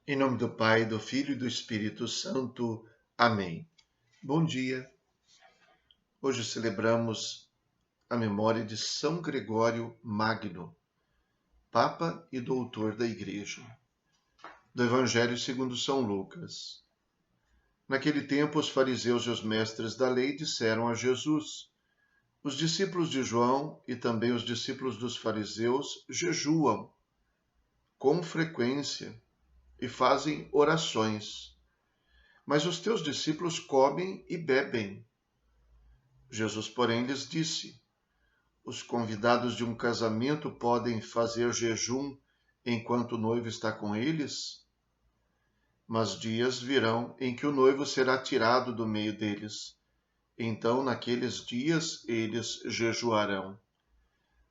Em nome do Pai, do Filho e do Espírito Santo. Amém. Bom dia. Hoje celebramos a memória de São Gregório Magno, Papa e Doutor da Igreja. Do Evangelho segundo São Lucas. Naquele tempo, os fariseus e os mestres da lei disseram a Jesus: os discípulos de João e também os discípulos dos fariseus jejuam com frequência e fazem orações, mas os teus discípulos comem e bebem. Jesus, porém, lhes disse: os convidados de um casamento podem fazer jejum enquanto o noivo está com eles? Mas dias virão em que o noivo será tirado do meio deles. Então, naqueles dias, eles jejuarão.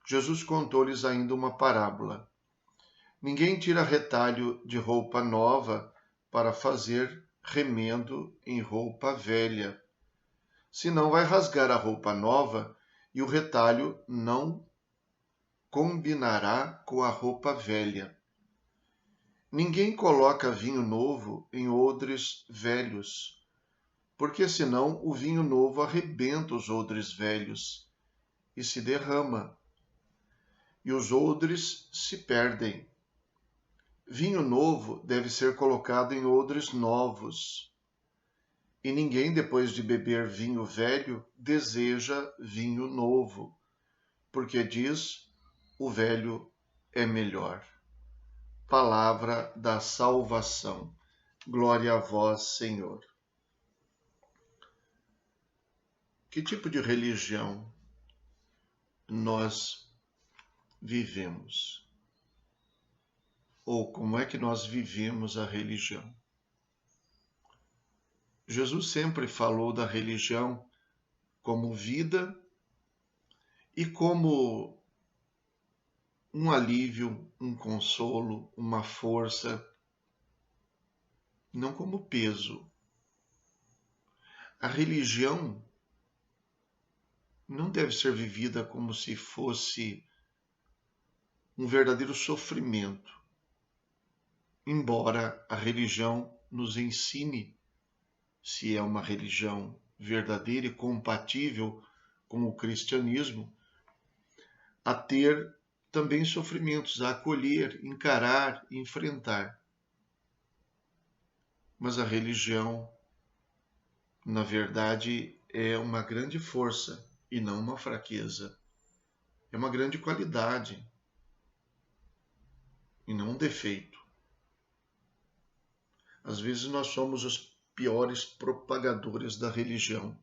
Jesus contou-lhes ainda uma parábola. Ninguém tira retalho de roupa nova para fazer remendo em roupa velha. Senão vai rasgar a roupa nova e o retalho não combinará com a roupa velha. Ninguém coloca vinho novo em odres velhos, porque senão o vinho novo arrebenta os odres velhos e se derrama, e os odres se perdem. Vinho novo deve ser colocado em odres novos. E ninguém, depois de beber vinho velho, deseja vinho novo, porque diz: o velho é melhor. Palavra da salvação. Glória a vós, Senhor. Que tipo de religião nós vivemos? Ou como é que nós vivemos a religião? Jesus sempre falou da religião como vida e como um alívio, um consolo, uma força, não como peso. A religião não deve ser vivida como se fosse um verdadeiro sofrimento, embora a religião nos ensine, se é uma religião verdadeira e compatível com o cristianismo, a ter também sofrimentos, a acolher, encarar, enfrentar. Mas a religião, na verdade, é uma grande força e não uma fraqueza. É uma grande qualidade e não um defeito. Às vezes nós somos os piores propagadores da religião,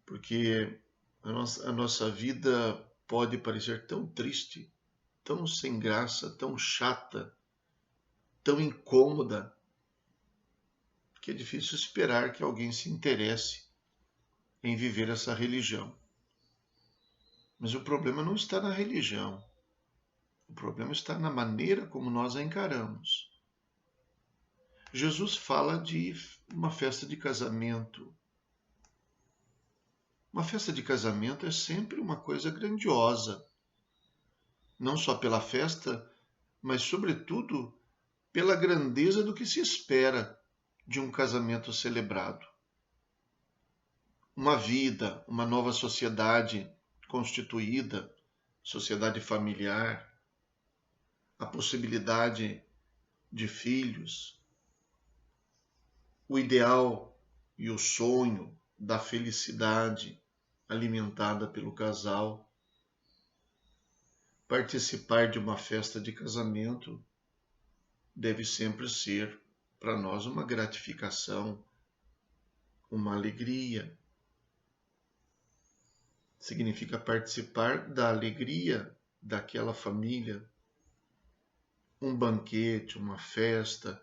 porque a nossa vida pode parecer tão triste, tão sem graça, tão chata, tão incômoda, que é difícil esperar que alguém se interesse em viver essa religião. Mas o problema não está na religião. O problema está na maneira como nós a encaramos. Jesus fala de uma festa de casamento. Uma festa de casamento é sempre uma coisa grandiosa. Não só pela festa, mas sobretudo pela grandeza do que se espera de um casamento celebrado. Uma vida, uma nova sociedade constituída, sociedade familiar, a possibilidade de filhos, o ideal e o sonho da felicidade alimentada pelo casal. Participar de uma festa de casamento deve sempre ser para nós uma gratificação, uma alegria. Significa participar da alegria daquela família, um banquete, uma festa.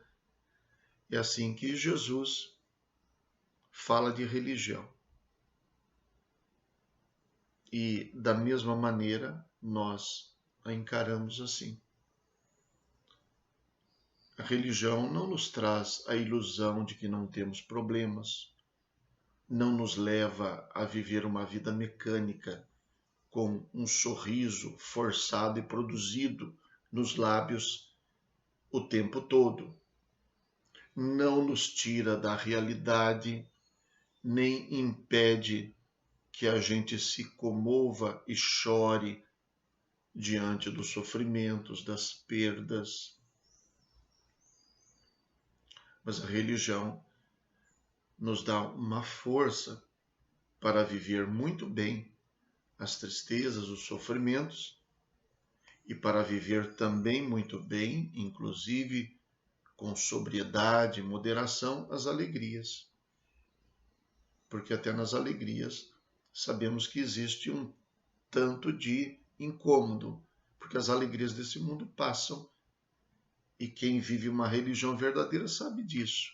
É assim que Jesus fala de religião. E da mesma maneira nós a encaramos assim. A religião não nos traz a ilusão de que não temos problemas, não nos leva a viver uma vida mecânica com um sorriso forçado e produzido nos lábios o tempo todo, não nos tira da realidade, nem impede que a gente se comova e chore diante dos sofrimentos, das perdas. Mas a religião nos dá uma força para viver muito bem as tristezas, os sofrimentos, e para viver também muito bem, inclusive com sobriedade e moderação, as alegrias. Porque até nas alegrias sabemos que existe um tanto de incômodo, porque as alegrias desse mundo passam, e quem vive uma religião verdadeira sabe disso.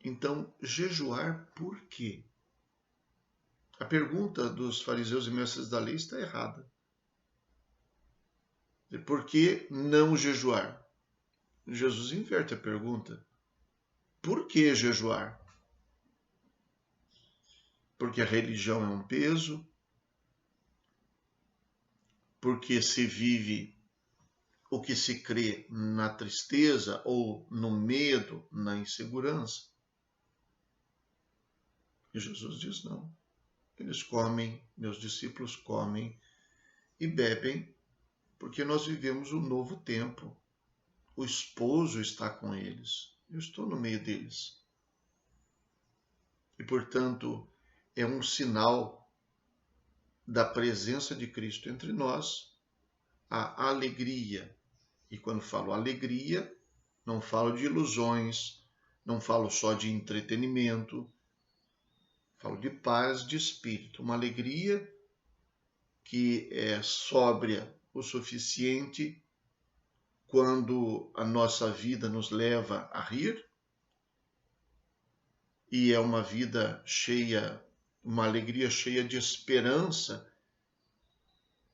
Então, jejuar por quê? A pergunta dos fariseus e mestres da lei está errada. Por que não jejuar? Jesus inverte a pergunta. Por que jejuar? Porque a religião é um peso? Porque se vive o que se crê na tristeza ou no medo, na insegurança? E Jesus diz não. Eles comem, meus discípulos comem e bebem, porque nós vivemos um novo tempo. O esposo está com eles. Eu estou no meio deles. E, portanto, é um sinal da presença de Cristo entre nós, a alegria. E quando falo alegria, não falo de ilusões, não falo só de entretenimento, falo de paz de espírito, uma alegria que é sóbria o suficiente quando a nossa vida nos leva a rir, e é uma vida cheia, uma alegria cheia de esperança,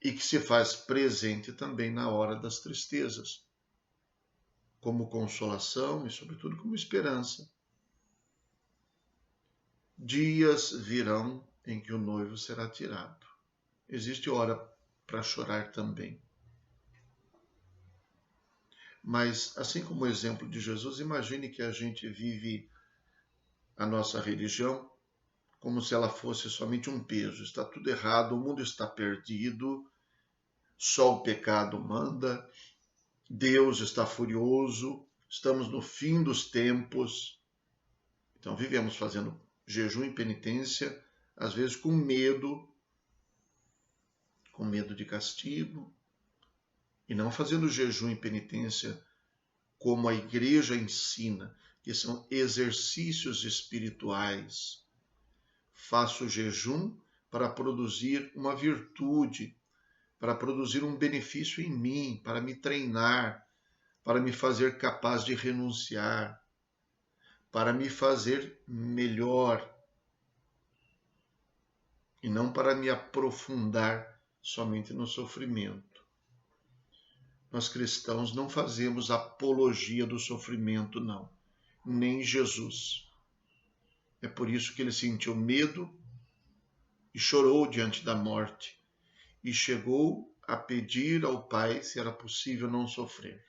e que se faz presente também na hora das tristezas, como consolação e, sobretudo, como esperança. Dias virão em que o noivo será tirado. Existe hora para chorar também. Mas, assim como o exemplo de Jesus, imagine que a gente vive a nossa religião como se ela fosse somente um peso. Está tudo errado, o mundo está perdido, só o pecado manda, Deus está furioso, estamos no fim dos tempos. Então vivemos fazendo jejum e penitência, às vezes com medo de castigo, e não fazendo jejum e penitência como a igreja ensina, que são exercícios espirituais. Faço jejum para produzir uma virtude, para produzir um benefício em mim, para me treinar, para me fazer capaz de renunciar, para me fazer melhor, e não para me aprofundar somente no sofrimento. Nós cristãos não fazemos apologia do sofrimento, não, nem Jesus. É por isso que ele sentiu medo e chorou diante da morte, e chegou a pedir ao Pai se era possível não sofrer.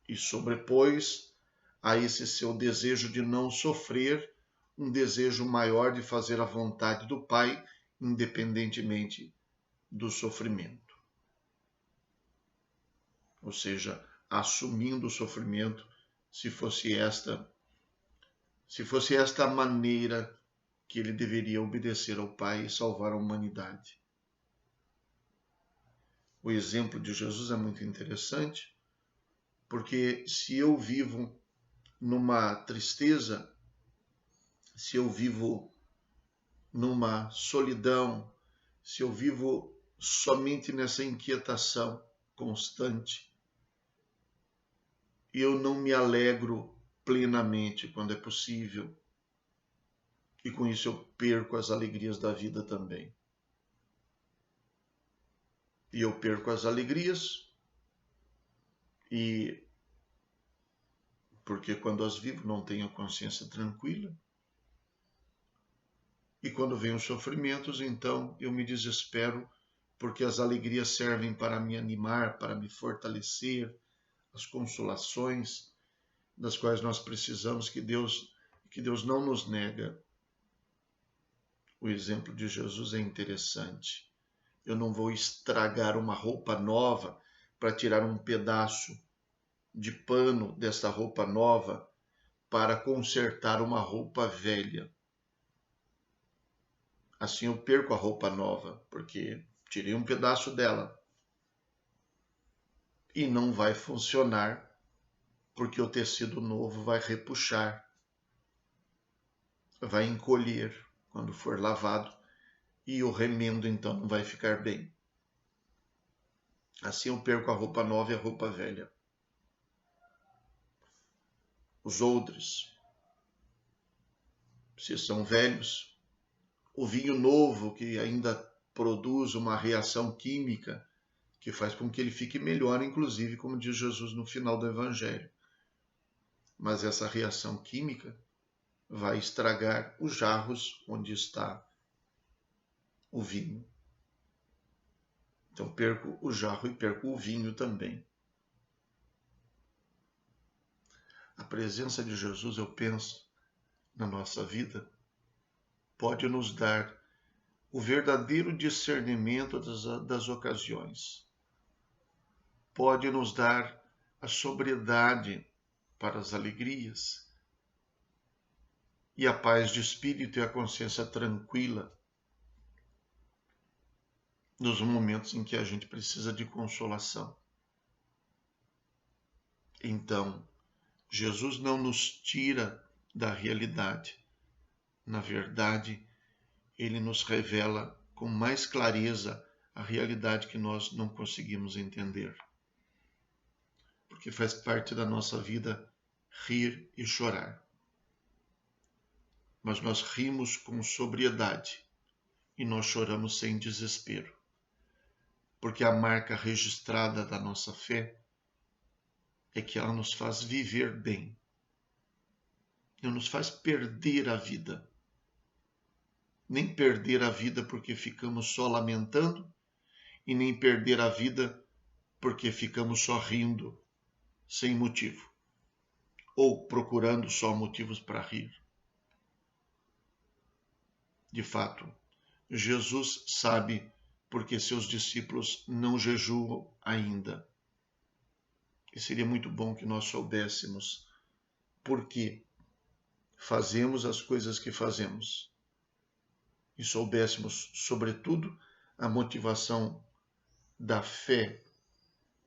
E sobrepôs a esse seu desejo de não sofrer um desejo maior de fazer a vontade do Pai, independentemente do sofrimento. Ou seja, assumindo o sofrimento, se fosse esta a maneira que ele deveria obedecer ao Pai e salvar a humanidade. O exemplo de Jesus é muito interessante, porque se eu vivo numa tristeza, se eu vivo numa solidão, se eu vivo somente nessa inquietação constante, eu não me alegro plenamente quando é possível, e com isso eu perco as alegrias da vida também. E eu perco as alegrias, e porque quando as vivo não tenho a consciência tranquila, e quando vem os sofrimentos, então eu me desespero porque as alegrias servem para me animar, para me fortalecer, as consolações das quais nós precisamos, que Deus não nos nega. O exemplo de Jesus é interessante. Eu não vou estragar uma roupa nova para tirar um pedaço de pano dessa roupa nova para consertar uma roupa velha. Assim eu perco a roupa nova, porque tirei um pedaço dela. E não vai funcionar, porque o tecido novo vai repuxar, vai encolher quando for lavado, e o remendo então não vai ficar bem. Assim eu perco a roupa nova e a roupa velha. Os odres, se são velhos, o vinho novo que ainda produz uma reação química que faz com que ele fique melhor, inclusive, como diz Jesus no final do Evangelho. Mas essa reação química vai estragar os jarros onde está o vinho. Então perco o jarro e perco o vinho também. A presença de Jesus, eu penso, na nossa vida, pode nos dar o verdadeiro discernimento das ocasiões. Pode nos dar a sobriedade para as alegrias e a paz de espírito e a consciência tranquila nos momentos em que a gente precisa de consolação. Então, Jesus não nos tira da realidade. Na verdade, ele nos revela com mais clareza a realidade que nós não conseguimos entender. Porque faz parte da nossa vida rir e chorar. Mas nós rimos com sobriedade e nós choramos sem desespero. Porque a marca registrada da nossa fé é que ela nos faz viver bem. Não nos faz perder a vida. Nem perder a vida porque ficamos só lamentando e nem perder a vida porque ficamos só rindo, sem motivo. Ou procurando só motivos para rir. De fato, Jesus sabe porque seus discípulos não jejuam ainda. E seria muito bom que nós soubéssemos por que fazemos as coisas que fazemos. E soubéssemos, sobretudo, a motivação da fé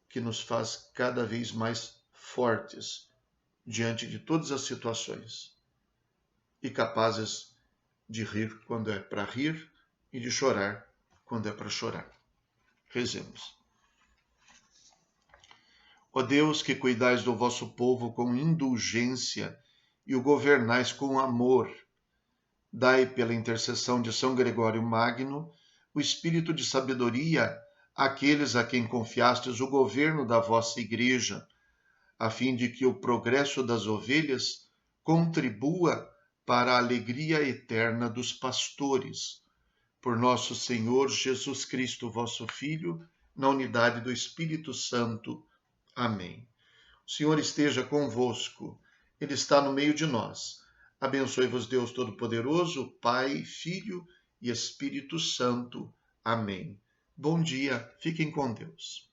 que nos faz cada vez mais fortes diante de todas as situações e capazes de rir quando é para rir e de chorar quando é para chorar. Rezemos. Ó Deus, que cuidais do vosso povo com indulgência e o governais com amor, dai pela intercessão de São Gregório Magno o espírito de sabedoria àqueles a quem confiastes o governo da vossa Igreja, a fim de que o progresso das ovelhas contribua para a alegria eterna dos pastores. Por nosso Senhor Jesus Cristo, vosso Filho, na unidade do Espírito Santo. Amém. O Senhor esteja convosco. Ele está no meio de nós. Abençoe-vos Deus Todo-Poderoso, Pai, Filho e Espírito Santo. Amém. Bom dia. Fiquem com Deus.